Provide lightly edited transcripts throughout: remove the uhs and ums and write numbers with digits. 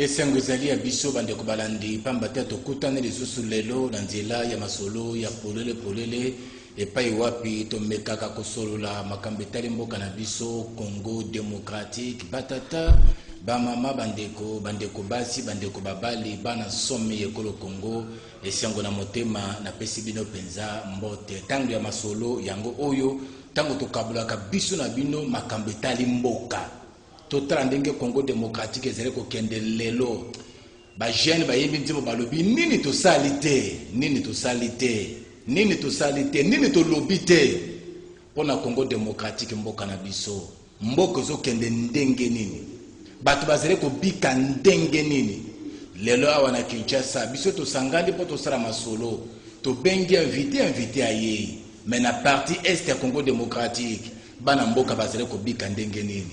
esengo ezali ya biso bandeko balandi pamba te tokutana lisusu lelo na nzela ya masolo ya polele epai wapi tomekaka kosolola makambo etali mboka na biso Congo démocratique batata bamama bandeko basi bandeko babali bana somme ekolo Congo esengo na motema na pesi bino penza mbote tango ya masolo yango oyo tango tokabulaka biso na bino makambo etali mboka totala ndenge Congo démocratique ezali kokende lelo ba jeune ba yembi nzimo balobi nini tosalite nini tolobite pona Congo démocratique mboka na biso mboka zokende ndenge nini bato bazali kobika ndenge nini lelo awa na Kinshasa biso tosangandi po tosala masolo to bengi invité aye mais na partie est ya Congo démocratique bana mboka bazali kobika ndenge nini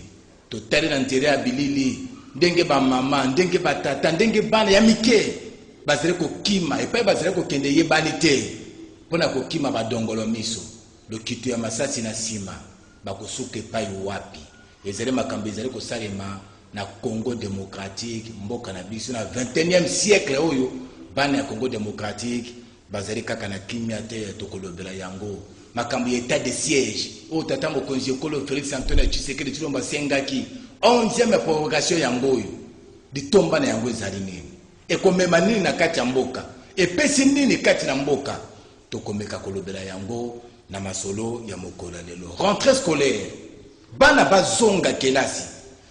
totali na ntere ya bilili ndenge ba mama ndenge batata ndenge bana ya mike bazali kokima epai bazali kokende yebani te pona kokima badongolo miso lokito ya masasi na sima bakosuka epai wapi ezali makambo ezali kosalema na Congo démocratique mboka na biso na 21e siècle oyo bana ya Congo démocratique bazali kaka na kimia te tokolobela yango makambo ya état de siège o tata mokonzi ekolo Félix Antoine Tshisekedi Tshilombo sengaki 11e prorogation yango oyo ditomba na yango ezali nini ekomema nini na kati ya mboka epesi nini kati na mboka tokomeka kolobela yango na masolo ya mokola lelo rentrée scolaire bana bazonga kelasi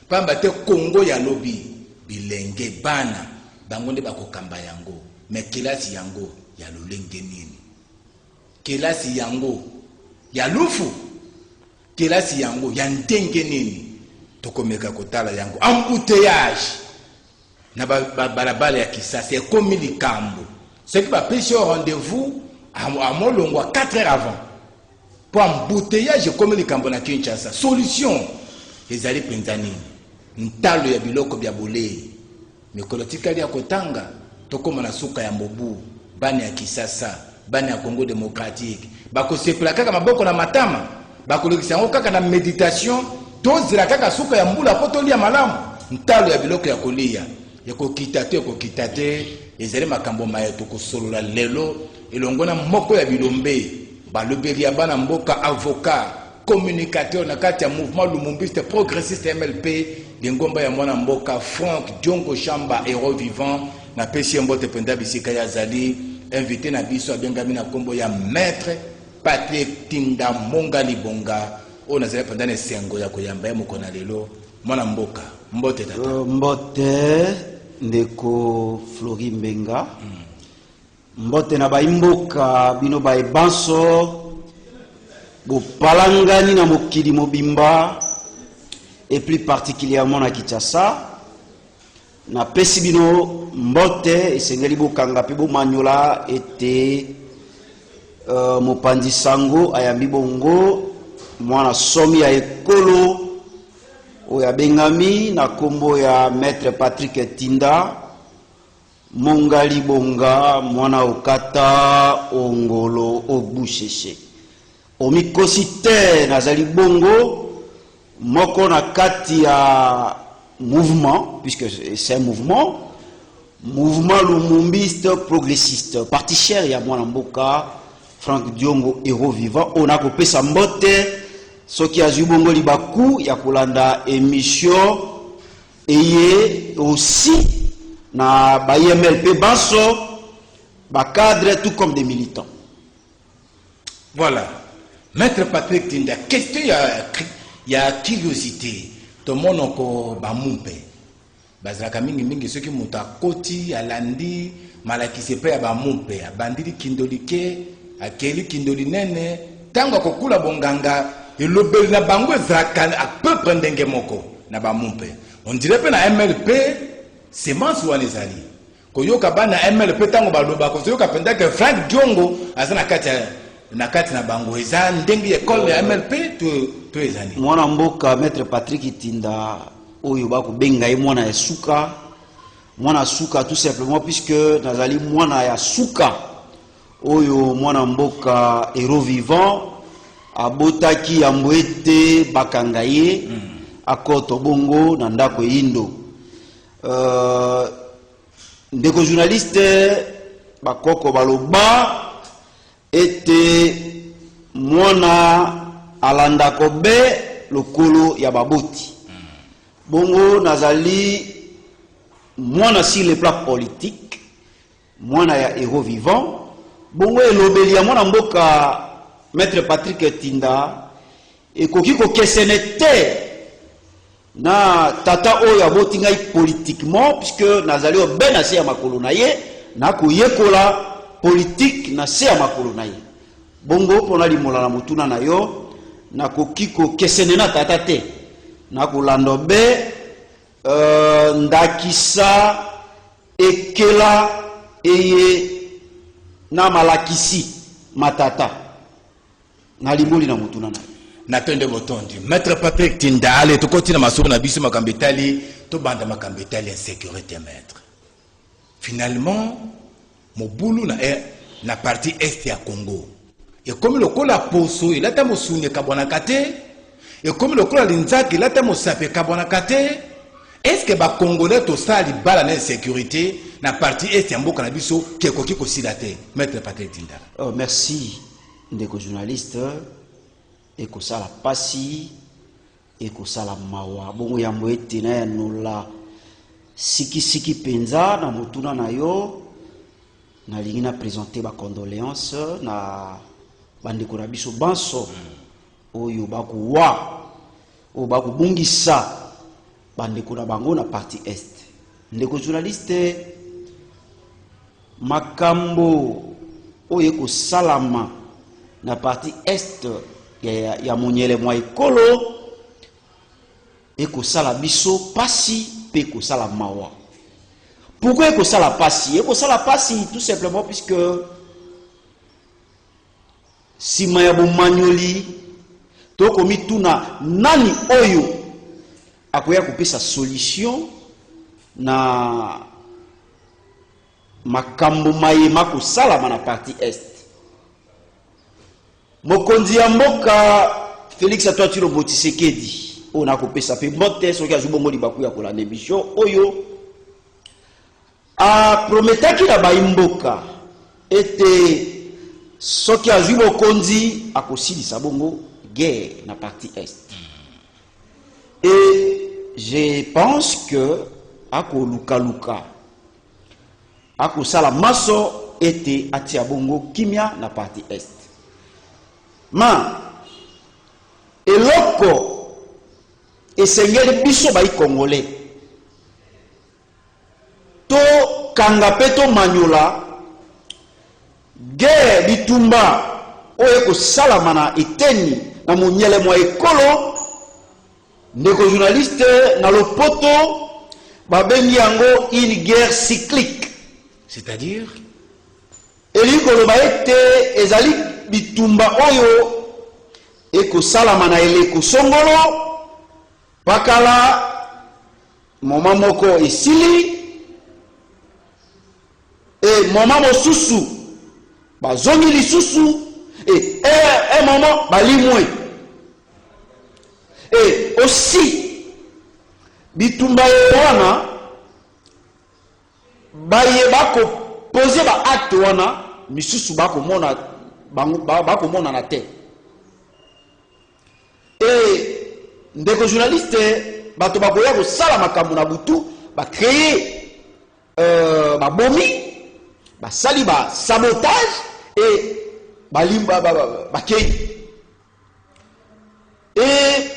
pamba te Congo ya lobi bilenge bana bango nde bakokamba yango me kelasi yango ya lolenge nini kelasi yango ya lufu kelasi yango ya ndenge nini tokomeka kotala yango embouteillage na balabala ya Kisasa ekomi likambo ce qui va pêcher au rendez-vous à molongo 4 heures avant pour embouteillage ekomi likambo na Kinshasa solution ezali penza nini ntalo ya biloko bya bolei mikolo tikali ya kotanga tokoma na suka ya mobu bana ya Kisasa bana ya Congo démocratique bakosepela kaka maboko na matama bakolekisa yango kaka na méditation tozela kaka suka ya mbula po tolia malamu ntalo ya biloko ya kolia ekokita te ezali makambo maye tokosolola lelo elongona moko ya bilombe balobeli ya bana mboka avocat communicateur na kati ya mouvement lumumbiste progressiste MLP ngomba ya mwana mboka Franck Diongo Chamba héros vivant na pesi mbote penda bisika ya zali invité na biso abengami na kombo ya maître Patrick Tinda Monga Libonga on azali pendant sengo ya koyamba mokona lelo mwana mboka mbote tata mbote ndeko Flori Mbenga mbote na baimboka bino baebanso bopalangani na mokili mobimba et plus particulièrement na Kinshasa na pesi bino mbote esengeli bokanga pe bomanyola ete mopanzi sango ayambi bongo mwana somi ya ekolo oya bengami na kombo ya maître Patrick Tinda Monga Libonga mwana okata ongolo obusheshe omikosite nazali bongo moko na kati ya mouvement puisque c'est un mouvement lumumbiste progressiste parti cher ya mwana mboka Franck Diongo héros vivant on a kopesa mbote soki azwi bongo libaku ya kolanda émission eye aussi na ba MLP baso ba cadre tout comme des militants. Voilà maître Patrick Tinda question ya curiosité to monoko ba mumpe bazaka mingi soki muta koti alandi malakise pe ya ba mumpe abandili kindolike akeli kindoli nene tango kokula bonganga elobeli na bango ezaka à peu près ndenge moko na ba mumpe on dirait pe na MLP semence wana ezali koyoka bana MLP tango baloba koyoka penda que Franck Diongo azana kati na bango eza ndenge école ya MLP to ezali mwana mboka maître Patrick Tinda oyo ba ko benga ye mwana suka tout simplement puisque nazali mwana ya suka oyo mwana mboka héros vivant abotaki ya mbwete bakanga ye akoto bongo na ndako yindo ndeko journaliste bakoko baloba ete mwana alanda kobe lokolo ya baboti. Bongo nazali mwana sur le plan politique, mwana ya héros vivant. Bongo elobeli ya mwana mboka Maître Patrick Tinda ekoki kokesene te na tata oyo aboti ngai politiquement, puisque nazali obe na se ya makolo na ye na koyekola politique na se ya makolo na ye. Bongo pona limola na mutuna na yo na kokiko kesene na tata te na kolanda be ndakisa ekela eye na malakisi matata na limoli na mutuna na natende botondi Maître Patrick Tinda ale tokoti na masoko na biso makambetali to banda makambetali en sécurité maître. Finalement mobulu na partie est ya Congo et comme le kola poso il ata mosunye kabona kate et comme le kola linzaki il ata mosape kabona kate. Est-ce que ba congolais to sali bala na sécurité na partie est ya mboka na biso kekoki ko silate Maître Patrick Tinda? Oh, merci ndeko journaliste. Eko sala pasi eko sala mawa bongo ya mwete na ya nola siki penza na mutuna na yo na lingi na présenter ba condoléances na bandeko na biso banso oyo bakuwa o bakubungisa bandeko na bango na partie est. Ndeko journaliste makambo oyo eko salama na partie est ya monyele mwa ekolo eko sala biso pasi pe ko sala mawa. Pourquoi eko sala pasi? Eko sala pasi tout simplement puisque sima ya bomanyoli toko mituna nani oyo akoya kopesa solution na makambo mayema ko sala na partie est. Mokonzi ya mboka Félix Antoine Tshilombo Tshisekedi ona kopesa pe mbote soki azubongo libaku ya kolanda émission oyo a prometaki na baimboka ete soki azubo konzi akosilisa bongo guerre na partie est. Et je pense que akoluka akosala maso ete atia bongo kimia na partie est. Ma eloko esengeli biso bai congolais to kanga peto manyola guerre bitumba oyo ko salama na eteni na monyele mwa ekolo ndeko journaliste na lopoto babengi yango une guerre cyclique, c'est-à-dire elikolo ba ete ezali bitumba oyo eko salama na eleko songolo bakala moma moko esili e moma mosusu bazongi lisusu e moma balimwe et aussi bitumba wana baye bako poser ba acte wana misusu bako mona bako mona na te. Et ndeko journaliste bato bakoya ko sala makambo na butu ba créer babomi ba sali ba sabotage et balimba ba kei. Et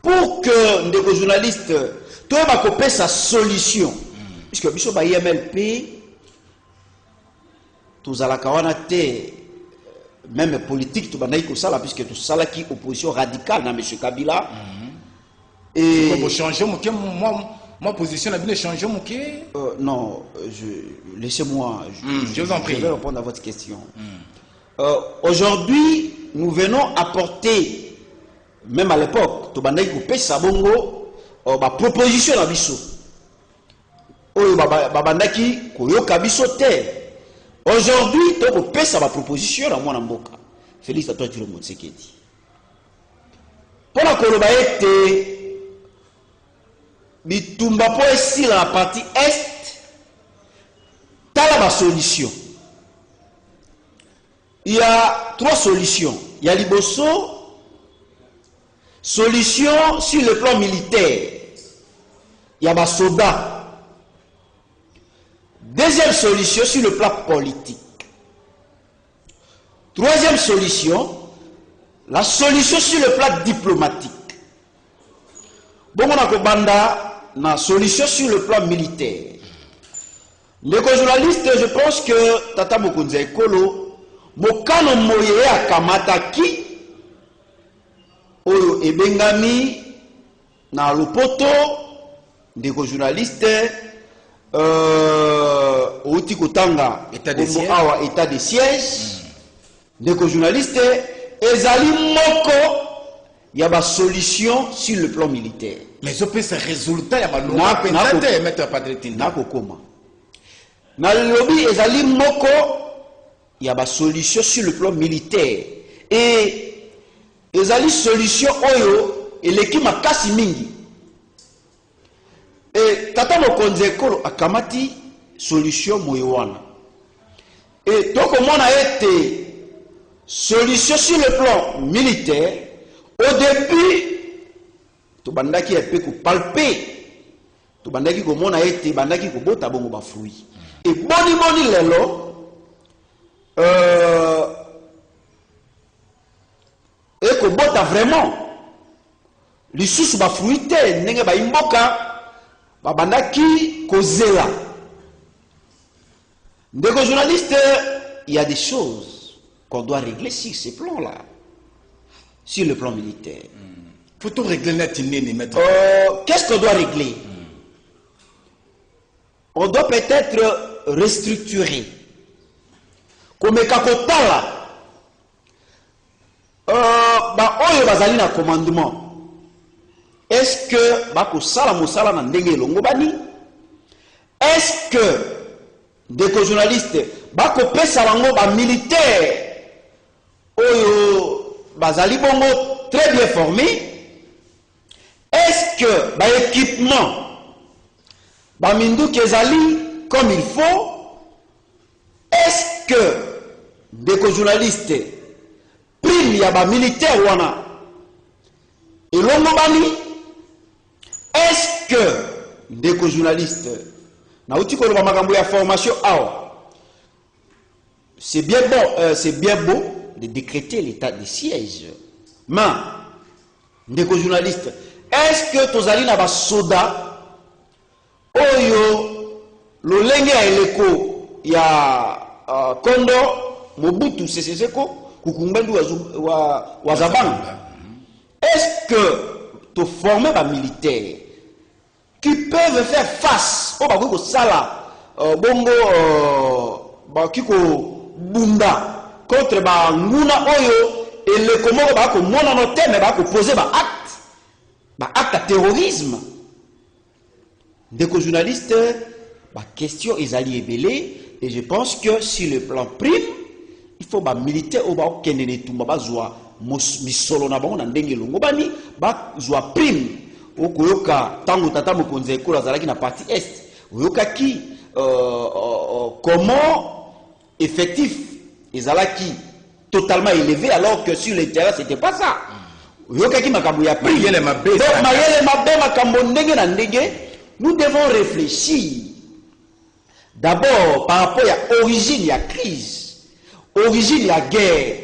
pour que ndeko journaliste to ba ko pesa solution puisque biso ba IMLP tozalaka wana te même politique to banayi ko sala puisque to sala ki opposition radicale na monsieur Kabila. Et pour changer moi position a bien changé mon non, laissez-moi je vous en prie. Je vais répondre à votre question. Aujourd'hui, nous venons apporter, même à l'époque, to banayi ko pesa bongo ba proposition na biso. Oyo babandaki ko yoka biso te. Aujourd'hui, tu peux faire ma proposition à moi mboka. Félix Antoine Tshilombo Tshisekedi. Pour la Kolobaete, bitumba po esi la partie est la solution. Il y a 3 solutions. Il y a liboso, solution sur le plan militaire. Il y a ma soda. Deuxième solution sur le plan politique. Troisième solution, la solution sur le plan diplomatique. Bon, on a banda na solution sur le plan militaire. Les journalistes, je pense que Tata Mokonza Ekolo, Mokano Moye Akamataki, Oyo Ebengami, na Lopoto, des journalistes, Outi Kotanga, état de siège. État de siège, des journalistes, Ezali Moko, il y a une solution sur le plan militaire. Mais ce peut se résultat, il y a un maître Patrick Nakokoma. Dans le lobby, Ezali Moko, il y a une solution sur le plan militaire. Et Ezali solution Oyo, et l'équipe m'a cassé mingi. Et Tata Mokonza Ekolo a kamati solution Moyowana. Et donc, on a été solution sur le plan militaire. Au début, to bandaki epé ko palper, to bandaki ko mona été bandaki ko bota bongo ba fruit. Et boni lelo et ko bota vraiment lisusu ba fruit te ndenge ba imboka ba bandaki ko zela. Ndeko journaliste, il y a des choses qu'on doit régler sur ces plans-là. Sur le plan militaire. Faut-on régler net maître? Qu'est-ce qu'on doit régler? On doit peut-être restructurer. Comme Kakotala, oyo bazali na commandement. Est-ce que bako sala mosala na ndenge longo bani? Est-ce que des journalistes bako pesa bango ba militaire oyo Bazali Bongo très bien formé? Est-ce que l'équipement Bamindou Kezali comme il faut? Est-ce que des journalistes priment Yaba militaire wana et l'ongobani? Est-ce que des journalistes na outi ko makambo ya formation c'est bien bon, c'est bien beau de décréter l'état de siège. Mais, des journalistes, est-ce que Tozali na ba soda oyo lo lenge ya eleko ya Kondo Mobutu Sese Seko Kukumbendu wa Zabanga? Est-ce que tu formes des militaires qui peuvent faire face au bagou sala bongo bakiko bunda contre ba nguna oyo et le komoko ba ko mona no teme ba ko poser ba acte de terrorisme. Des journalistes ba question ezali ebele et je pense que sur le plan prime il faut ba militaire o ba okende tumba ba zwa misolo na bango na ndenge longo bani ba zwa prime okoyoka tango Tata Mokonza Ekolo azalaki na partie est oyoka ki comment effectif ezalaki totalement élevé alors que sur le terrain c'était pas ça. Oyoka ki makambo ya prime donc mayele mabe makambo ndenge na ndenge. Nous devons réfléchir d'abord par rapport à l'origine de la crise, origine de la guerre,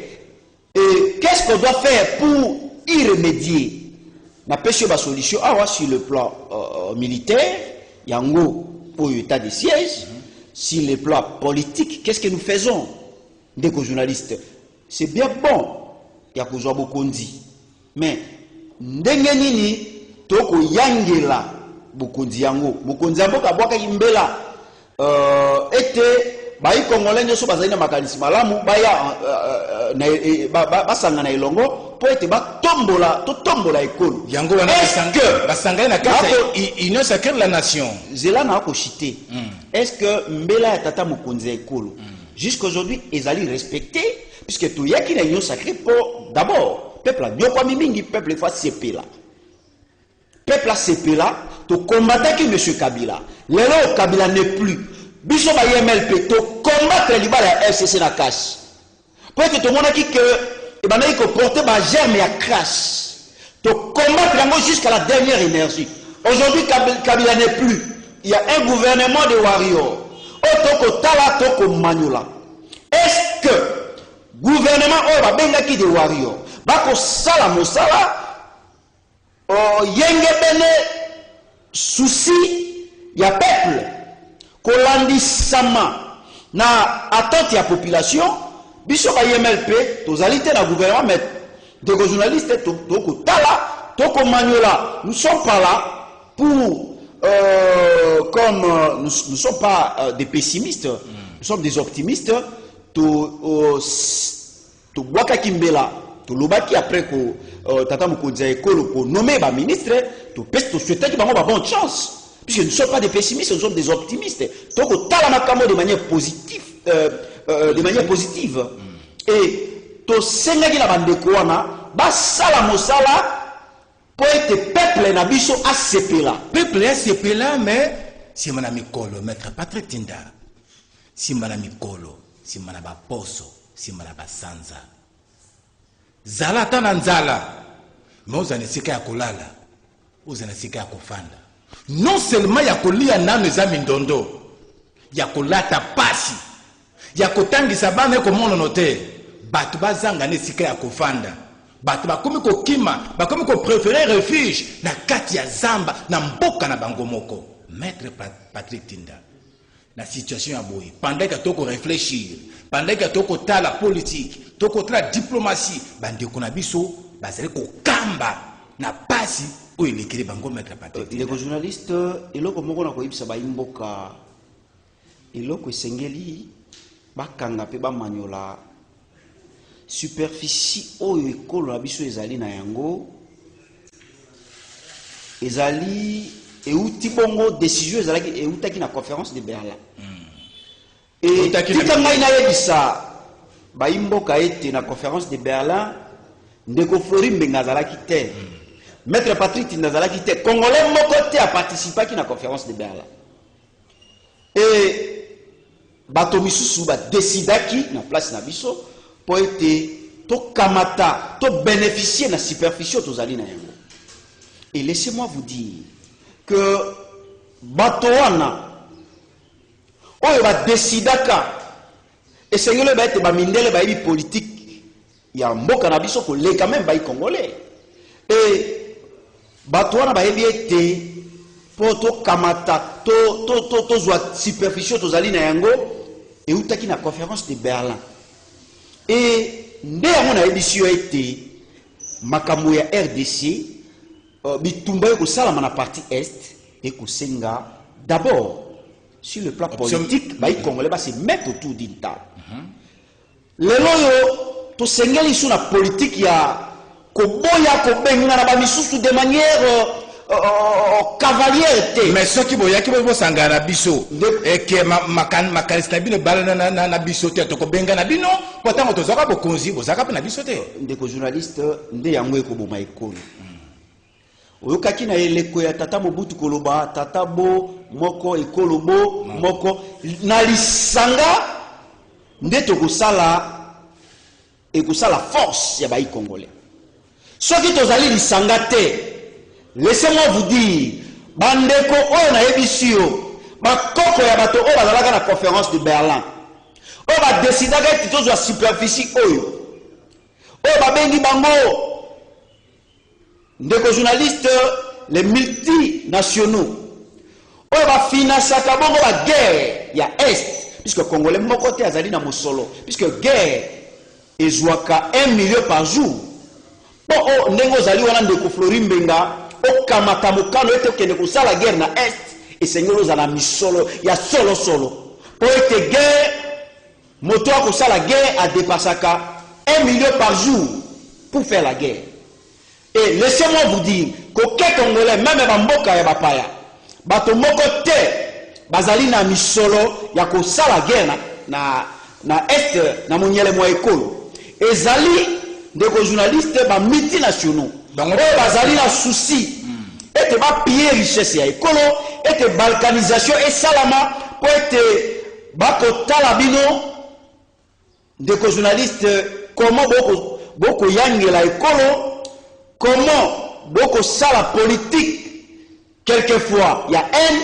et qu'est-ce qu'on doit faire pour y remédier. Na pêche ba solution sur le plan militaire, yango pour l'état de siège, sur le plan politique, qu'est-ce que nous faisons? Des journalistes, c'est bien bon, il y a besoin beaucoup dit, mais ndenge nini toko yangela Bokonzi yango mboka boka imbela ete bayi congolais nyoso bazali na makanisi malamu baya basanga na elongo po ete tombola ekolo yango wana basanga na kata union sacrée de la nation zela na ko chité. Est-ce que mbela ya Tata Mokonzi Ekolo jusqu'aujourd'hui ezali respecté puisque tout yaki na union sacrée pour d'abord peuple nyokwa mingi peuple fa sepela peuple a CP là, tu combattais qui M. Kabila. L'élo Kabila n'est plus. biso ba MLP to combattre libala ya FCC na cash. Pour que tout le monde qui que et ben il porter ba germe ya crash. To combattre yango jusqu'à la dernière énergie. Aujourd'hui Kabila n'est plus. Il y a un gouvernement de warriors. Otoko tala toko manula. Est-ce que gouvernement va benga ki de warriors bako sala mosala yenge bene souci ya peuple kolandisama na attente ya population biso ba MLP tozali te na gouvernement mais de journalistes toko tala toko manula. Nous sommes pas là pour comme nous ne sommes pas des pessimistes, nous sommes des optimistes. To Waka Kimbela, to Lobaki après que Tata Mukonza Ekolo pour nommer ba ministre, to souhaiter que ba bonne chance. Puisque nous ne sommes pas des pessimistes, nous sommes des optimistes. Donc tala makamo de manière positive, Et to senga ki la bande koana, ba sala mosala pour être peuple na biso ACP là. Peuple ACP là, mais si mon ami Kolo, maître Patrick Tinda, si mon ami Kolo, si mon ami Poso, si mon ami Sanza. Zala tana nzala, mais vous avez sika ya kolala, vous avez sika ya kofanda. Non seulement ya kolia nanu ezami ndondo, ya kolata pasi, ya kotangisa bana ko mono note, batu bazanga ne sika ya kofanda. Batu bakomi ko kima, bakomi ko préférer refuge na kati ya zamba na mboka na bango moko. Maître Patrick Tinda. La situation a boy. Pendant que tu réfléchir, pendant que tu as la politique, tu as la diplomatie, bande ko na biso, bazali ko kamba na pasi o elekele bango Maître Patrick. Les journalistes, eloko moko na ko ibisa ba imboka. Eloko esengeli bakanga pe ba manyola superficie oyo ekolo na biso ezali na yango ezali euti bongo décision ezalaki eutaki na conférence de Berlin et tika ngai na yebisa ba imboka ete na conférence de Berlin ndeko Flori Mbenga azalaki te Maître Patrick Tinda azalaki te congolais moko te a participé na conférence de Berlin et bato misusu ba décidaki na place na biso pour être to kamata to bénéficier de la superficie tozali na yango. Et laissez-moi vous dire que batoana oyo ba décidaka et sengelo ba ete ba mindele ba yi politique ya mboka na biso ko le quand même ba yi congolais et batoana ba yebi ete po to kamata to zwa superficie tozali na yango et utaki na conférence de Berlin. Et nde yango na ebisio ete makambo ya RDC bitumba yo kosalama na partie est et kosenga d'abord sur le plan politique ba congolais ba se mettre autour d'une table. Lelo yo to sengeli sur la politique ya koboya kobenga na ba misusu de manière cavalière te. Mais ceux qui boya qui bo sangana biso et que makanista bino bala na biso te to kobenga na bino pourtant to zaka bokonzi bo zaka na biso te. Ndeko journaliste nde yango ekoboma ekolo. Oyokaki na eleko ya tata Mobutu koloba tata bo moko ekolo bo moko na lisanga nde to kosala ekosala force ya bayi congolais. Soki tozali lisanga te. Laissez-moi vous dire, bandeko oyo na ebisio, bakoko ya bato oyo bazalaka na conférence de Berlin. Oyo ba décidaka ete tozwa superficie oyo. Oyo babengi bango ndeko journaliste les multinationaux. Oyo ba financaka bongo ba guerre ya Est, puisque Congolais moko te azali na mosolo, puisque guerre ezwaka 1 million par jour. Po ndenge ozali wana ndeko Flori Mbenga okamata mokano ete okende kosala guerre na Est esengeli ozala misolo ya solo po ete guerre moto akosala guerre adepasaka 1 million par jour pour faire la guerre. Et laissez-moi vous dire qu'aucun Congolais, même bamboka ya bapaya bato moko te bazali na misolo ya kosala guerre na Est na monyele mwa ekolo ezali ndeko journaliste ba multinationaux oyo bazali na souci ete ba piller richesse ya ekolo ete balkanisation esalama po ete bako talabino de journaliste comment boko yangela ekolo, comment boko sala politique. Quelquefois il y a haine,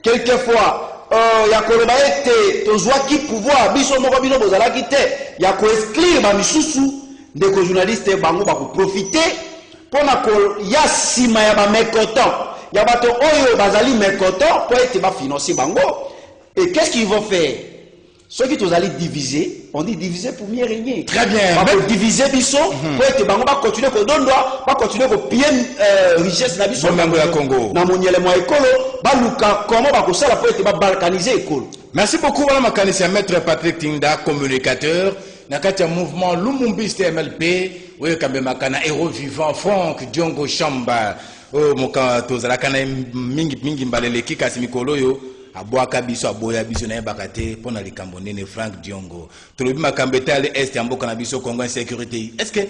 quelquefois il y a koloba ete tozwa ki pouvoir biso moko bino bozala kite, il y a ko exclure ba misusu de journaliste bango ba ko profiter pona ko ya sima ya ba mécontent. Il y a bato oyo bazali mécontent pour ete ba financer bango. Et qu'est-ce qu'ils vont faire? Ceux qui sont allés diviser, on dit diviser pour mieux régner. Très bien. Pour diviser biso, pour être bango va continuer ko dondoa, va continuer ko piller richesse na biso Bongo ya Congo. Na monyele mo ekolo, ba luka comment ba ko sala pour être ba balkaniser ekolo. Merci beaucoup wana makanisi ya maître Patrick Tinda, communicateur na kati ya mouvement Lumumbiste MLP oyo kambemaka na héros vivant Franck Diongo Chamba oyo moka tozalaka na mingi mbaleleki kasi mikolo oyo abwaka biso aboya biso na yebaka te mpona likambo nene Franck Diongo tolobi makambo etali este ya mboka na biso Congo insécurité. Est-ce que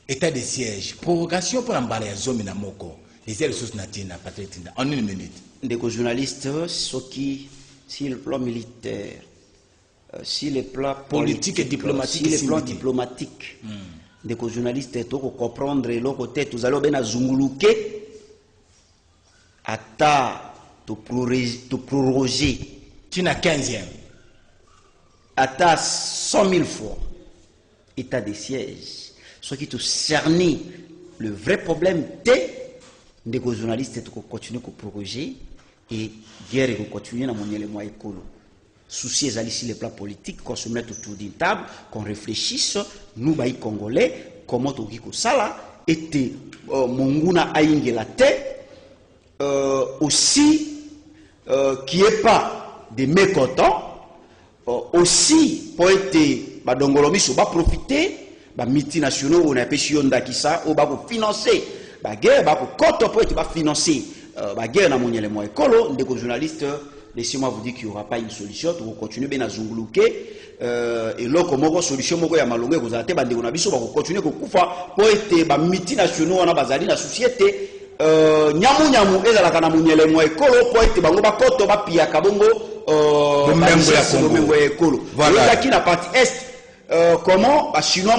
état de siège prorogation mpona mbala ya zomi na moko eza lisusu na ntina Patrick Tinda en une minute? Ndeko journaliste soki sur le plan militaire, sur le plan politique et diplomatique, sur le plan diplomatique, ndeko journaliste toko comprendre le côté tous allons bien zunguluke ata to proroger tina 15e ata 100 000 fois état de siège, ce qui te cerner le vrai problème t'es ndeko journaliste toko continuer ko proroger et guerre et continuer dans mon élément écolo. Souci est allé sur le plan politique, qu'on se mette autour d'une table, qu'on réfléchisse, nous, les Congolais, comment on dit que ça là, était Monguna Aïnge la tête, aussi, qui n'est pas des mécontents, aussi, pour être, Dongolomi, on va profiter, multinationaux, on a pêché Yonda qui ça, on va financer, la guerre, pour être financer. La guerre dans mon élément écolo, des journalistes, laissez-moi vous dire qu'il n'y aura pas une solution, on va continuer bien à zunguluke, et là, comme on a une solution, on va malonguer, vous avez des on va continuer pour être multinationaux, on a basé dans la société, nyamu, et la kana mon élément écolo, pour être bango bakoto, bapia kabongo, écolo. Voilà. Qui la partie est, comment, chinois,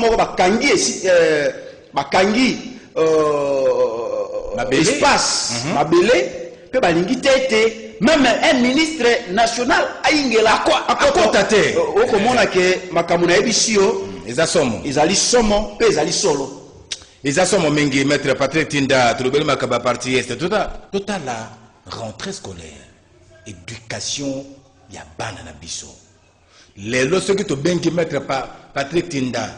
bakangi, espace, mabele, que balingi tete, même un ministre national aingela à quoi tate au komona ke makamuna ebisio ezasomo pe ezali solo ezasomo mingi maître Patrick Tinda tulobeli makaba parti est total la rentrée scolaire éducation ya bana na biso lelo soki to bengi maître Patrick Tinda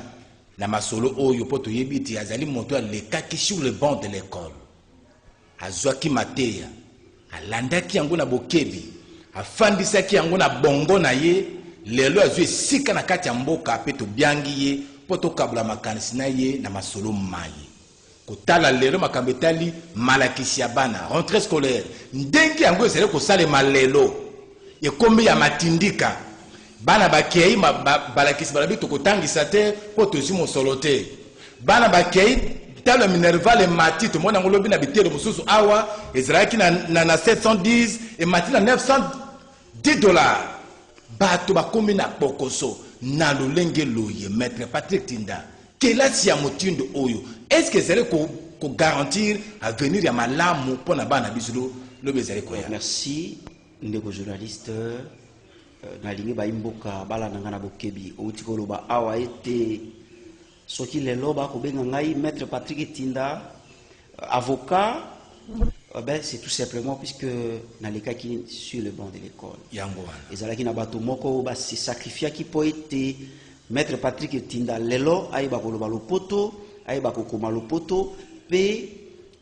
na masolo oyo poto yebiti azali moto alekaki sur le banc de l'école azwaki mateya alandaki yango na bokebi afandisaki yango na bongo na ye lelo azwi esika na kati ya mboka pe tobiangi ye po tokabula makanisi na ye na masolo maye kotala lelo makambo etali malakisi ya bana rentrée scolaire ndenge yango ezali kosalema lelo ekomi ya matindika bana bakei balakisi balabi tokotangisa te po tozwi mosolo te bana bakei talo minerval mati to mona ngolobi na bitelo mususu awa ezalaki na 710 et mati na 910 $. Bato bakomi na pokoso na lolenge loye maître Patrick Tinda kelasi ya motindo oyo est-ce que c'est ko garantir avenir ya malamu pona bana bisulo lo bezali ko ya? Merci ndeko journaliste na lingi ba imboka bala nanga na bokebi outi ko loba awa ete soki lelo ba ko benga ngai maître Patrick Tinda avocat ben c'est tout simplement puisque na leka ki sur le banc de l'école yango ezalaki na bato moko ba se sacrifier ki po ete maître Patrick Tinda lelo ayeba ko loba lopoto ayeba ko koma lopoto pe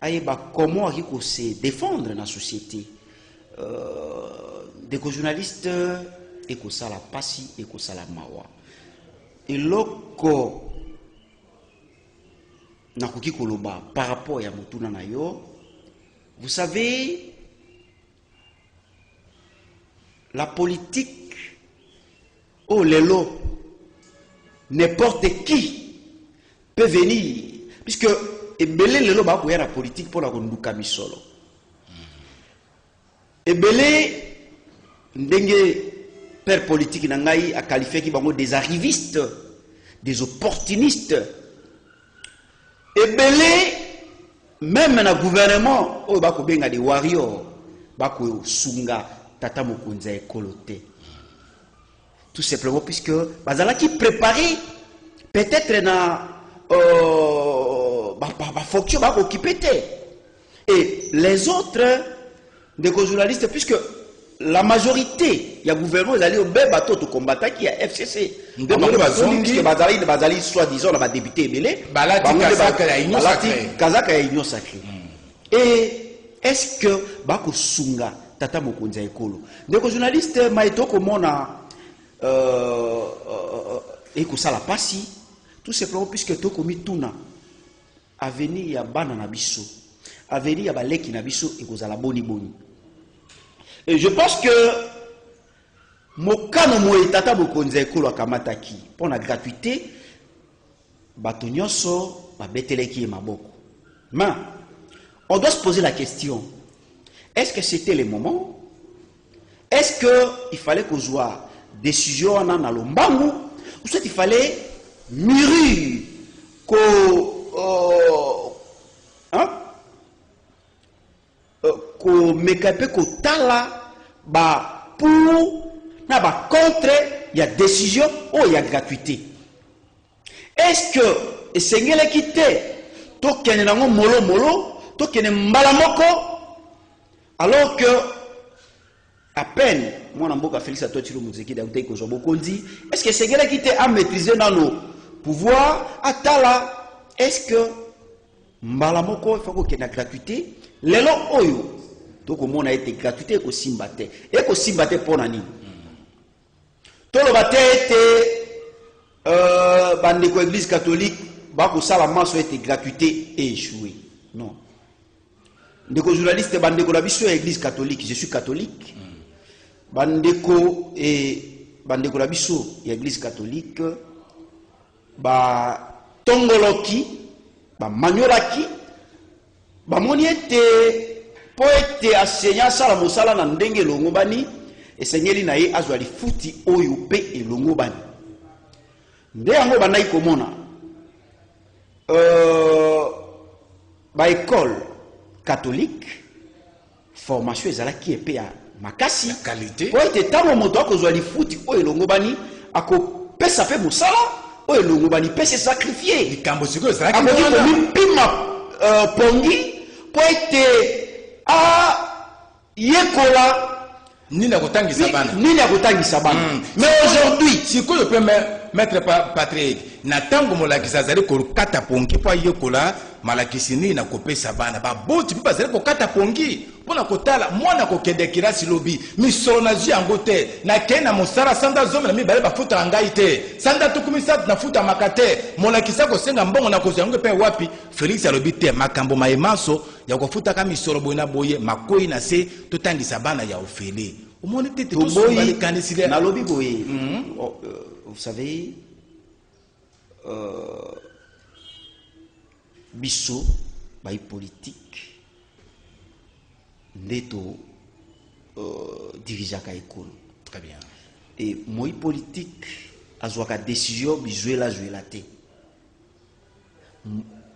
ayeba comment aki ko se défendre na société des journalistes et ko sala pasi et ko sala mawa eloko nakoki koloba par rapport ya motuna na yo. Vous savez, la politique, oh lelo, n'importe qui peut venir, puisque ebele lelo ba ko ya la politique pour la konduka misolo. Ebele ndenge père politique nangai a qualifié qui bango des arrivistes, des opportunistes. Et belé, même dans le gouvernement, oh bako benga des warriors, bako sunga tata mokonza ekolote. Tout simplement puisque bazala qui préparait peut-être na fonction bako qui pétait. Et les autres des journalistes, puisque la majorité, il y a gouvernement, ils allaient au même bateau de combattre qui est FCC. Puisque Bazali, soi-disant, on a député Belé. Kazaka a union sacrée. Et est-ce que Bako Sunga, Tata Mokonza Ekolo, des journalistes, Maïto, comme on a ça la passi, tout simplement puisque Toko Mituna, avenir il y a Banana Bisso. Avenir, il y a Baleki Nabiso et Kozala Boni Boni. Et je pense que Mokano Moetata Bokonze Kolo Akamataki pour la gratuité, Batonyoso, Babeteleki et Maboko. Mais on doit se poser la question, est-ce que c'était le moment? Est-ce qu'il fallait qu'on soit décision en Alombangu? Ou soit il fallait mûrir ko mekape ko tala ba pour na ba contre il y a décision ou il y a gratuité. Est-ce que esengele kité to kene nango molo molo to kene mbala moko alors que à peine moi namboka Félix Atotiro Muzeki d'Aouté ko Zobokondi est-ce que esengele kité a maîtriser dans nos pouvoirs atala est-ce que mbala moko il faut ko kene gratuité lelo oyo donc on a été gratuité et simbate et simbate pour nani tout le bate était bandeko église catholique bako sala maso été gratuité et échoué non ndeko journaliste bandeko la biso église catholique je suis catholique bandeko la biso église catholique ba tongoloki ba manyolaki ba moni était poète enseignant sala mosala na ndenge longo bani esengeli na ye azwali futi oyo pe elongo bani nde yango banai komona ba école catholique formation ezalaki epe ya makasi qualité poète tamo moto akozwali futi oyo elongo bani akopesa pe mosala oyo elongo bani pe se sacrifier likambo siko ezalaki pima pongi poète yekola nina kotangisa bana mais aujourd'hui si ko le premier maître Patrick na tango molakisa zali ko kata pongi po yekola malakisi ni na kopesa bana ba boti pe bazali ko kata pongi pona kotala mwana ko kende kirasi lobi misolo na ji yango te na kena mosala sanda zome na mibale ba futa ngai te sanda tukumisa na futa makate molakisa ko senga mbongo na ko yango pe wapi Félix alobi te makambo maemaso ya ko futa ka misolo boyina boye makoi na se totangisa bana ya ofele omoni te to so bali kanisile na lobi boye vous savez biso ba politique ndeto dirigeaka école très bien et moi politique azwaka décision bizuela zuela te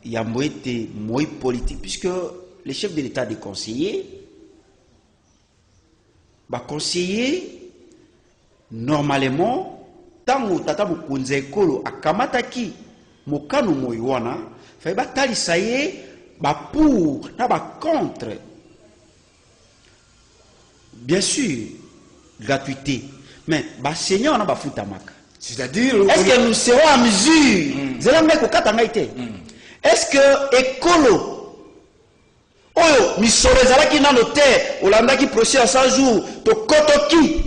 ya moite moi politique puisque les chefs de l'état des conseillers ba conseiller normalement tango tata mokonza ekolo akamataki mokano moyo wana fai batalisa ye ba pour na ba contre bien sûr gratuité mais ba seigneur na ba futamaka c'est-à-dire est-ce que nous serons à mesure zelanga ko katanga ite est-ce que ekolo oyo misolo ezalaki nano te olandaki procès à 100 jours to kotoki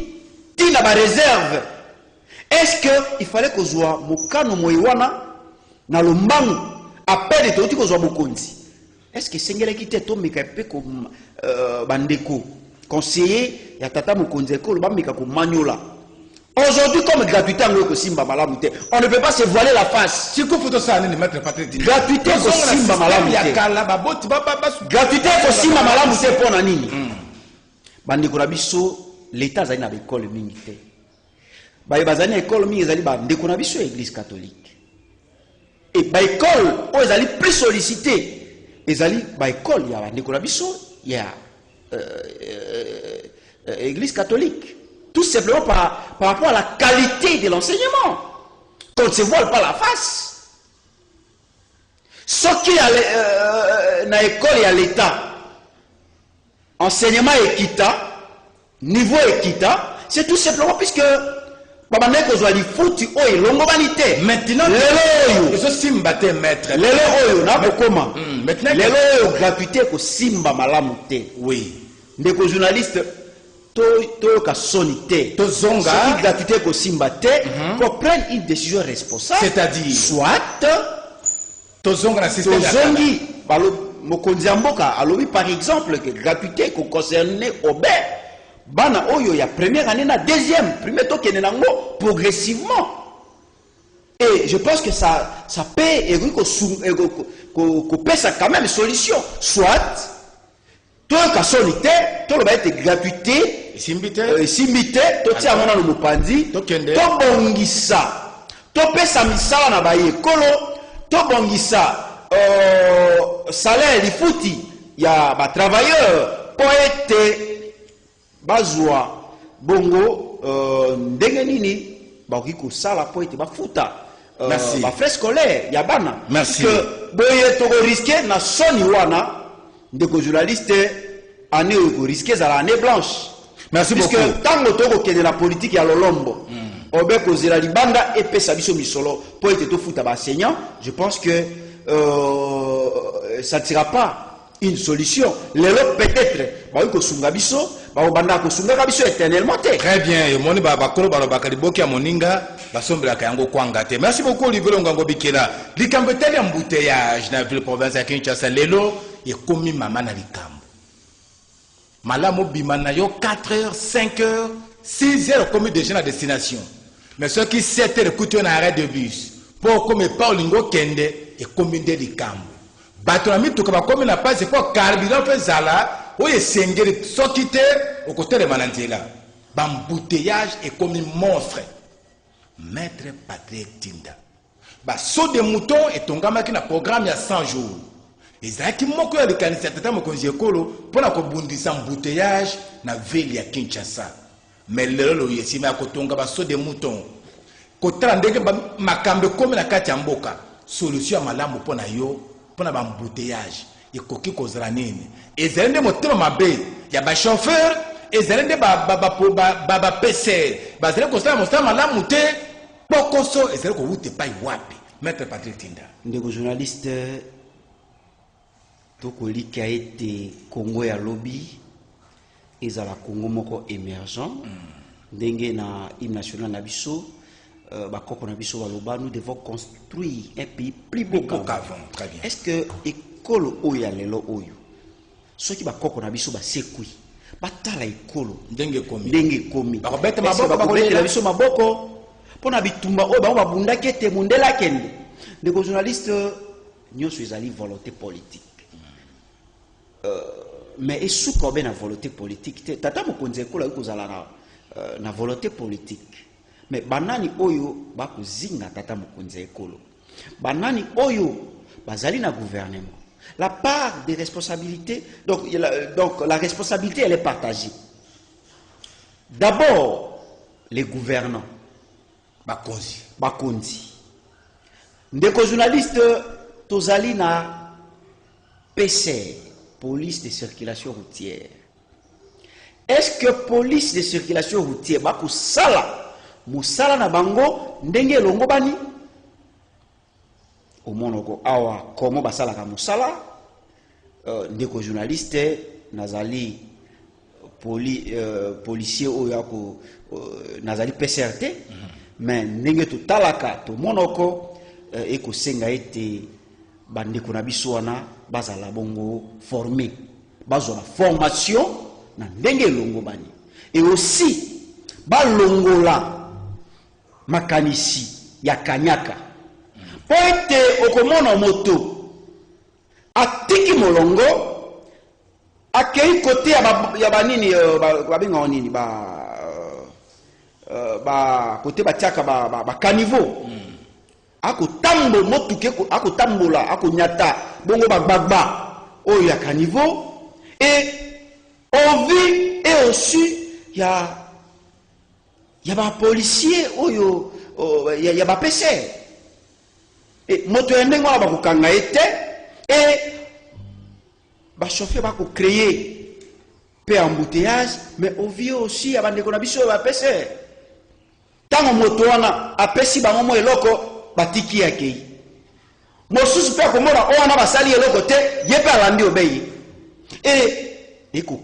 tina ba réserve est-ce que il fallait que soit mokano moiwana na lombangu appel de toti ko soit bokonzi est-ce que sengelaki te to meka pe ko bandeko conseiller ya tata mokonzi ekolo ba meka ko manyola aujourd'hui comme gratuité ngo ko simba malamu te on ne peut pas se voiler la face si ko photo ça ni mettre Patrick gratuité ko simba malamu te gratuité ko simba malamu te pona nini bandeko na biso l'état zali na école mingi te bazali école mingi ezali ba ndeko na biso église catholique. Et ba école o ezali plus sollicité ezali ba école ya ndeko na biso ya église catholique. Tout simplement par rapport à la qualité de l'enseignement. Qu'on ne se voile pas la face. Ce qui est dans l'école et à l'État, enseignement équita, niveau équita, c'est tout simplement puisque maintenant, gratuité ko simba malamu te. Oui. Ndeko journaliste to ka sonité. To zonga. Si gratuité ko simba te, qu'on prenne une décision responsable. C'est-à-dire soit to zonga na système. To zongi balo mokonzi mboka alobi par exemple que gratuité ko concerner obé. Bana oyo ya première année na deuxième, premier to kene nango progressivement. Et je pense que ça peut et ko pesa quand même solution. Soit to ka sonité, to ba être gratuité, simbité, to tia mona no mopandi, to bongisa. To pesa misala na ba ekolo, to bongisa salaire lifuti ya ba travailleur pour être bazwa bongo ndenge nini bakoki kosala po ete bafuta ba frais scolaire ya bana. Merci. Que boye toko risquer na soni wana ndeko journaliste année ko risquer za l'année blanche. Merci beaucoup. Parce que tango toko kende la politique ya lolombo obe ko zela libanda et pesa biso misolo po ete to futa ba enseignant, je pense que ça ne sera pas une solution. Lelo peut-être ba ko sunga biso très bien. Merci beaucoup, Olivier Ngango Bikela. Likambeteli embouteillage dans la province de Kinshasa. Lelo, il est commis maman na likambo. Malamo bimana yo 4h, 5h, 6h commis déjà à destination. Mais ceux qui 7h écoutent un arrêt de bus. Pour comme Paulingo Kende et commis de likambo. Batonami to kaba commis na pas c'est quoi carburant fait zala. Oui, c'est ce qui était au côté de Manantela. Bambouteillage est comme un monstre. Maître Patrick Tinda. Saut des moutons et ton gamin qui a un programme il y a 100 jours. Et ça qui m'a dit que les certains m'ont dit pour la bounder embouteillage na ville à Kinshasa. Mais le ici mais à côté on saut des moutons. Côté ndenge makambe comme na kati ya mboka. Solution malamu pour na yo pour na embouteillage. Et koki kozala nini ezalende motema mabe ya ba chauffeur ezalende ba PC bazale kosala mosala malamu te bokoso ezale ko wute pai wapi. Maître Patrick Tinda ndeko journaliste tokolika ete Congo ya lobby ezala Congo moko émergent ndenge na hymne national na biso bakoko na biso baloba nous devons construire un pays plus beau qu'avant. Très bien. Est-ce que ekolo oya lelo oyo soki bakoko na biso basekui batala ekolo ndenge komi bakobeta maboko bakobeta biso maboko pona bitumba oyo bango babundaki ete mundela kende ndeko journaliste nyonso ezali volonté politique mais esuka obe na volonté politique te tata mokonzi ekolo ekozala na volonté politique mais banani oyo bakozinga tata mokonzi ekolo banani oyo bazali na gouvernement. La part des responsabilités, donc la responsabilité elle est partagée. D'abord, les gouvernants. Bakonzi. Ndeko journaliste, tozali na PC, police de circulation routière. Est-ce que police de circulation routière, bako sala, musala na bango, ndenge longo bani? Au monoko awa comment basala ka musala ndeko journaliste nazali policier oyako nazali PCRT mais ndenge to talaka to monoko eko senga ete bandeko na biso wana bazala bongo formé bazona formation na ndenge longo bani et aussi balongola makanisi ya kanyaka. Poete okomona moto atiki molongo akei côté ya banini babinga nini ba côté batiaka ba caniveau ako tambo motuke ako tambola ako nyata bongo bagba oyo ya caniveau et au vu et au su ya ba policier oyo ya ba PC et moto ndenge wana bakokanga ete et ba chauffeur bako créer peu embouteillage mais au vu aussi ya bandeko na biso ba PC tango moto wana apesi bango mo eloko batiki yake mosusu pe komona wana basali eloko te yepe alandi obei et eko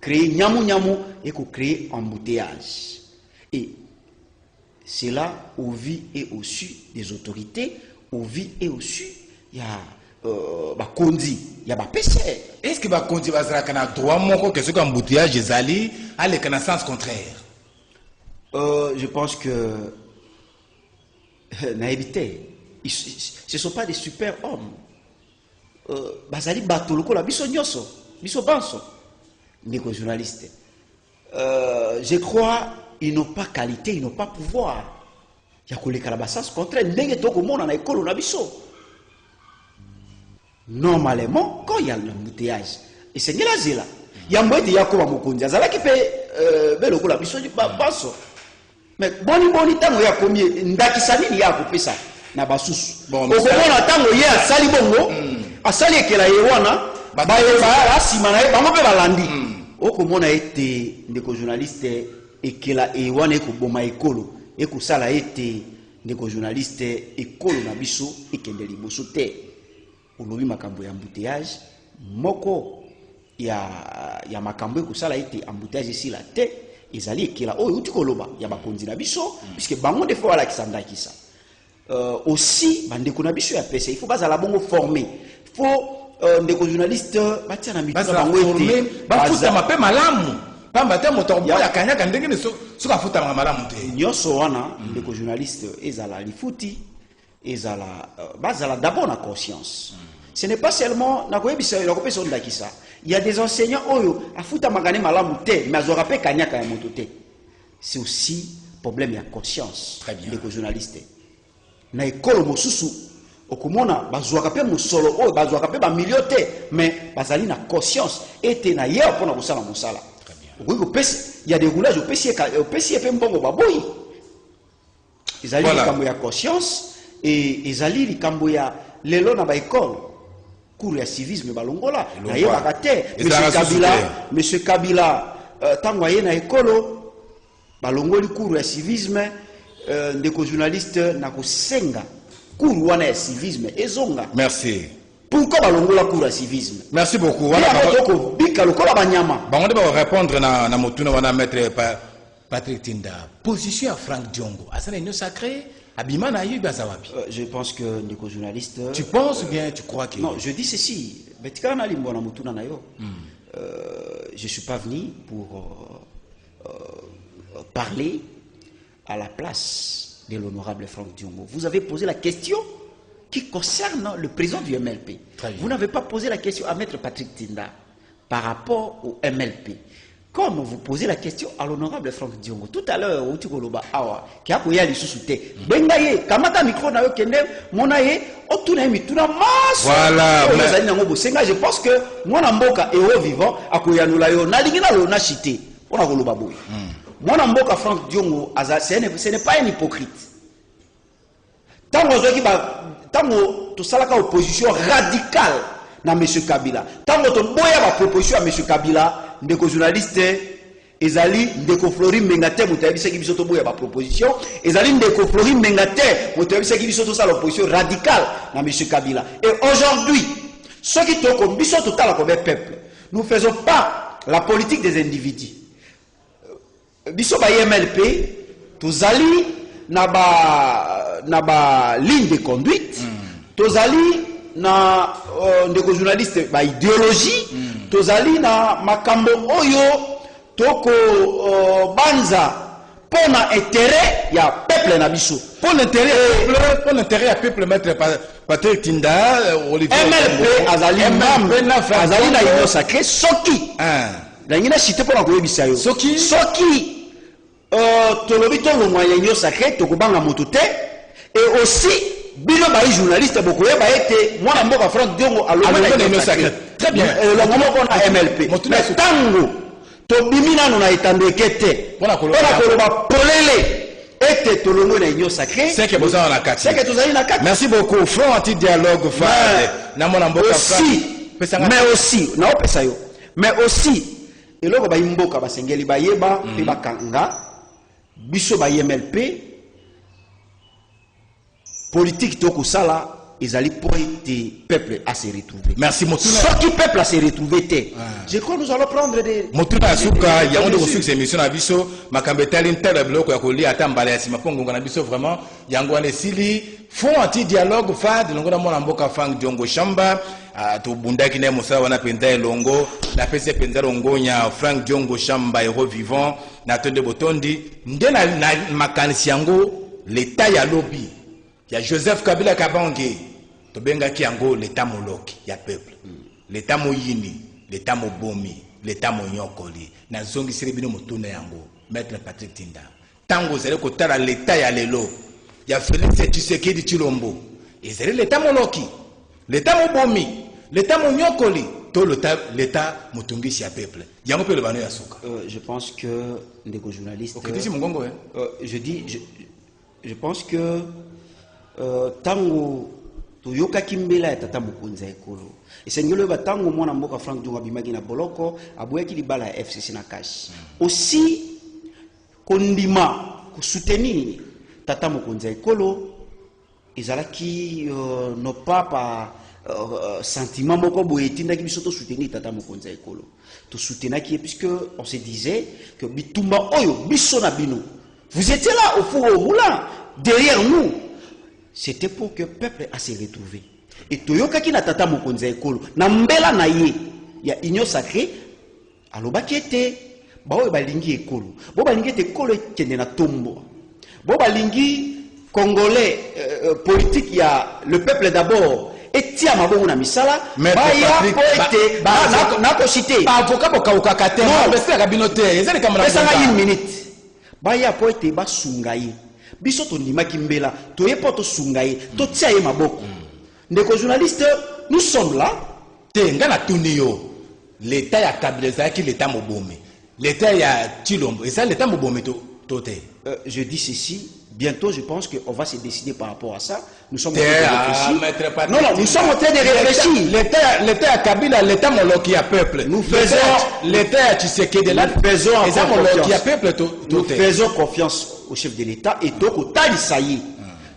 créer nyamu eko créer embouteillage et c'est là au vu et au su des autorités au vu et au su ya bakondi ya ba PC. Est-ce que bakondi bazalaka na droit moko que ce embouteillage ezali aleka na sens contraire? Je pense que naïveté, ce ne sont pas des super hommes. Bazali batoloko la biso nyoso, biso banso, ndeko journaliste. Je crois ils n'ont pas qualité, ils n'ont pas pouvoir. Ya koleka la sens contraire ndenge toko mona na ekolo na biso. Normalement quand il y a l'embouteillage, et c'est ngela zela. Ya mwete yakoba mokonzi azalaki pe beloko la biso banso. Mais boni tango ya komi ndakisa nini ya kopesa na basusu okomona tango ye asali bongo asali ekela ye wana bayeba asima na ye bango pe balandi okomona ete ndeko journaliste ekela e wana ekoboma ekolo ekosala ete ndeko journaliste ekolo na biso ekende liboso te olobi makambo ya embouteillage moko ya makambo ekosala ete embouteillage esila te ezali ekela oyo uti koloba ya bakonzi na biso puisque bango des fois alakisa ndakisa aussi bandeko na biso ya pesa il faut bazala bongo formé il faut ndeko journaliste batia na mitu bango ete bafuta mape malamu pamba te moto ya kanyaka ndenge ne soka futa malamu te nyonso wana ndeko journaliste ezala lifuti ezala bazala d'abord na conscience. Ce n'est pas seulement na koyebisa la kopesa ndakisa. Il y a des enseignants oyo afuta magane malamu te mais azora pe kanyaka ya moto te. C'est aussi problème ya conscience. Très bien. Ndeko journaliste. Na ekolo mosusu okomona bazwaka pe musolo oyo bazwaka pe ba million te mais bazali na conscience ete na ye pona kosala mosala. Très bien. Okoki kopesa il y a des roulages opesi pe mbongo baboyi. Ezali likambo ya conscience et ezali likambo ya lelo na ba école. Cours ya civisme balongola na ye bakate monsieur Kabila tango ye na ekolo balongoli cours ya civisme ndeko journaliste na kosenga cours wana ya civisme ezonga. Merci. Pourquoi balongola cours ya civisme? Merci beaucoup. Wana ko bika lokola banyama bango ba répondre na motuna wana maître Patrick Tinda. Position à Franck Diongo asana une sacré. Je pense que les journalistes. Tu penses bien, tu crois que. Non, je dis ceci. Je ne suis pas venu pour parler à la place de l'honorable Franck Diongo. Vous avez posé la question qui concerne le président du MLP. Vous n'avez pas posé la question à Maître Patrick Tinda par rapport au MLP. Comme vous posez la question à l'honorable Franck Diongo, tout à l'heure, où tu koloba awa, qui a koya li susute. Bengaye, kamata micro na yo kende, monaye, otuna mituna mas. Voilà. Je pense que moi namboka héros vivant, akoya nula yo, na lingina lo na chité. On a koloba boy. Moi namboka Franck Diongo, ce n'est pas un hypocrite. Tango to salaka opposition radicale na M. Kabila. Tango to boya ba proposition à M. Kabila. Ndeko journaliste ezali ndeko Flori Mengate mutayebisa kibiso to boya ba proposition ezali ndeko Flori Mengate mutayebisa kibiso to sala opposition radicale na M. Kabila. Et aujourd'hui ceux qui toko biso to tala comme peuple nous faisons pas la politique des individus biso ba MLP tozali na ba ligne de conduite tozali na ndeko journaliste ba idéologie tozali na makambo oyo toko banza pona intérêt ya peuple na biso pour l'intérêt ya peuple maître Patrick Tinda Olivier MLP azali na union sacrée soki na ngina cité pona koyebisa yo soki tolobi tolongwa yenyo sacré tokubanga moto te et aussi bino ba journaliste bokoye ba ete mwana mboka Franck Diongo alongwa yenyo sacré très bien longo moko na MLP mais tango tobimi nano na etandeke te mpona koloba polele ete tolongwe na yenyo sacré c'est que bozana na kati c'est que tozali na kati. Merci beaucoup. Front anti-dialogue FAD na mwana mboka Franck mais aussi na opesa yo mais aussi eloko ba imboka basengeli bayeba pe bakanga biso ba MLP politique toko sala ezali pour ete peuple à se retrouver. Merci Motuna. Ce qui peuple à se retrouver te. Je crois que nous allons prendre des Motuna suka ya on de reçu cette émission na biso makambetali ntela bloko ya kolia atambala ya sima pongo na biso vraiment yango ane sili fond anti dialogue FAD longo na mwana mboka Franck Diongo Chamba to bundaki na mosala wana penda elongo na pese penda longonya Franck Diongo Chamba héros vivant na tonde botondi nde na makanisi yango l'état ya lobby ya Joseph Kabila Kabange tobenga ki yango l'état moloki ya peuple l'état moyini l'état mobomi l'état monyokoli na zongi siribino motuna yango maître Patrick Tinda tango zele kotala l'état ya lelo ya Félix Tshisekedi Tshilombo ezele l'état moloki l'état mobomi l'état monyokoli to l'état motungisi ya peuple yango pe le bano ya suka. Je pense que ndeko journaliste je pense que tango toyoka kimbela ya tata mokonzi ya ekolo esengelo ba tango mwana mboka Franck Diongo abimaki na boloko aboyaki libala ya FCC na kashi aussi kondima soutenir tata mokonzi ya ekolo ezalaki no papa sentiment moko boye tindaki biso to soutenir tata mokonzi ya ekolo to soutenaki puisque on se disait que bitumba oyo biso na bino vous étiez là au four au moulin derrière nous. C'était pour que le peuple a se retrouvé. Et Toyoka ki na tata mokonzi ya ekolo na mbela na ye ya union sacrée alobaki ete baoyo balingi ekolo bo balingi ete ekolo ekende na tombo bo balingi congolais politique ya le peuple d'abord etia mabongo na misala baya po ete nako cité avocat boka kate bese ka binote ezali kama na une minute baya po ete basunga ye biso tondimaki mbela toyepo tosunga ye totia ye maboko ndeko journaliste nous sommes là te ngana tunio l'état ya Kabila qui l'état mobomi l'état ya Tshilombo et ça l'état mobomi tote. Je dis ceci bientôt je pense qu'on va se décider par rapport à ça. Nous sommes en train de réfléchir. Non, nous sommes en train de réfléchir. L'état à Kabila, l'état moloki à peuple. Nous faisons l'état à Tshisekedi. Nous faisons confiance au chef de l'État et Toko Talisaye.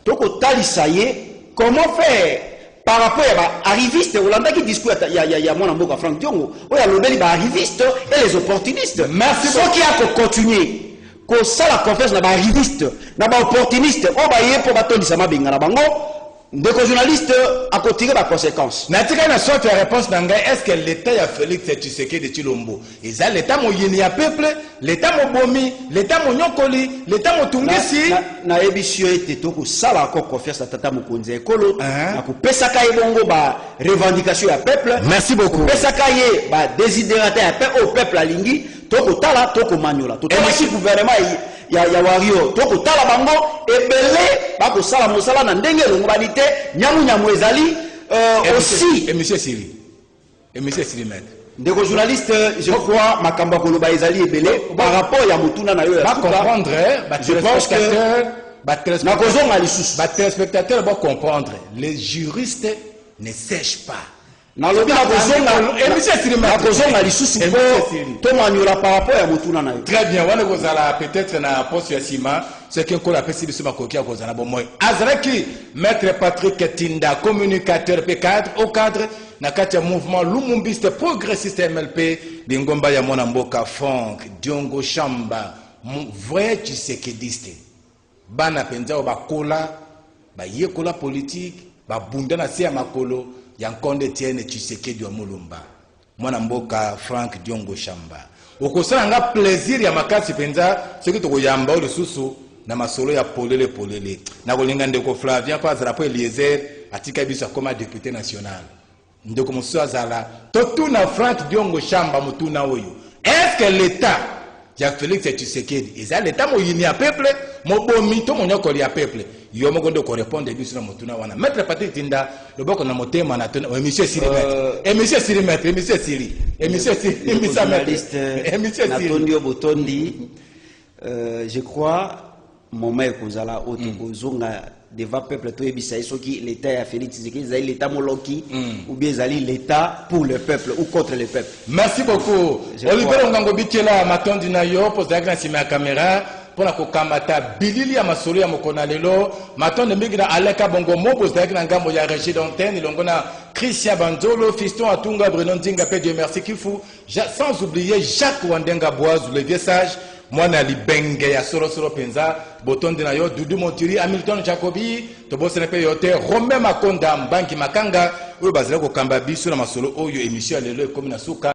Toko Talisaye, comment faire par rapport à arrivistes, Hollanda qui discute, il y a mon amour à Franck Diongo, il y a l'obéli arrivistes et les opportunistes. Merci. Ce qui a continué. Que ça la confiance na ba arriviste na ba opportuniste o ba ye po batondi sama benga na bango ndeko journaliste a continuer ba conséquences na tika na sorte ya réponse nanga est-ce que l'état ya Félix Tshisekedi Tshilombo eza l'état moyini ya peuple l'état mobomi l'état monyokoli l'état motungisi na ebisio ete to ko sala ko confiance na tata mokonzi ekolo na ko pesaka ebongo ba revendication ya peuple. Merci beaucoup pesaka ye ba désiderata ya peuple au peuple alingi toko tala toko manyola to tala gouvernement ya wario toko tala bango ebele ba ko sala mosala na ndenge longo balite nyamu ezali aussi et monsieur Siri maître ndeko journaliste je crois makamba koloba ezali ebele par rapport ya mutuna na yo ya comprendre je pense que na kozonga lisusu ba téléspectateurs vont comprendre les juristes ne sèchent pas. Nalobi na kozonga lisusu to manyola par rapport ya mutuna na yo. Très bien, wana kozala peut-être na poste ya sima ce qui ko la pesi biso makoki ya kozala bon moi azraki maître Patrick Tinda communicateur P4 au cadre na kati ya mouvement lumumbiste progressiste MLP lingomba ya mwana mboka Franck Diongo Chamba vrai tshisekediste bana penza bakola ba yekola politique ba bunda na sia makolo yankonde tiene Tshisekedi wa mulumba mwana mboka Franck Diongo Chamba okosala nga plaisir ya makasi penza soki tokoyamba olususu na masolo ya polele na kolinga ndeko Flavien pa azala po Eliezer atika biso comme député national ndeko mosusu azala totuna Franck Diongo Chamba mutuna oyo est-ce que l'état Jacques Félix Tshisekedi eza l'état moyini ya peuple mobomi to monyokoli ya peuple yo mokondo correspondre biso na motuna wana maître Patrick Tinda loboko na motema na tona émission Siri maître émission Siri journaliste Natondi Obotondi je crois moment ekozala otokozonga devant peuple to ebisa soki l'état ya Félix Tshisekedi ezali l'état moloki ou bien ezali l'état pour le peuple ou contre le peuple. Merci beaucoup Olivier Ngango Bikela matondi na yo posa na sima ya caméra pour la kokamata bilili ya masolo ya mokona lelo matonde mingi na Aleka Bongo Mobo zaki na ngambo ya Régie d'antenne ilongona Christian Banzolo Fiston Atunga Bruno Ndinga pe Dieu merci Kifu sans oublier Jacques Wandenga Boise le vieux sage mwana libenge ya soro penza botonde na yo Dudu Montiri Hamilton Jacobi to bosene pe yote Romain Makonda Mbangi Makanga oyo bazela ko kamba biso na masolo oyo émission lelo comme na suka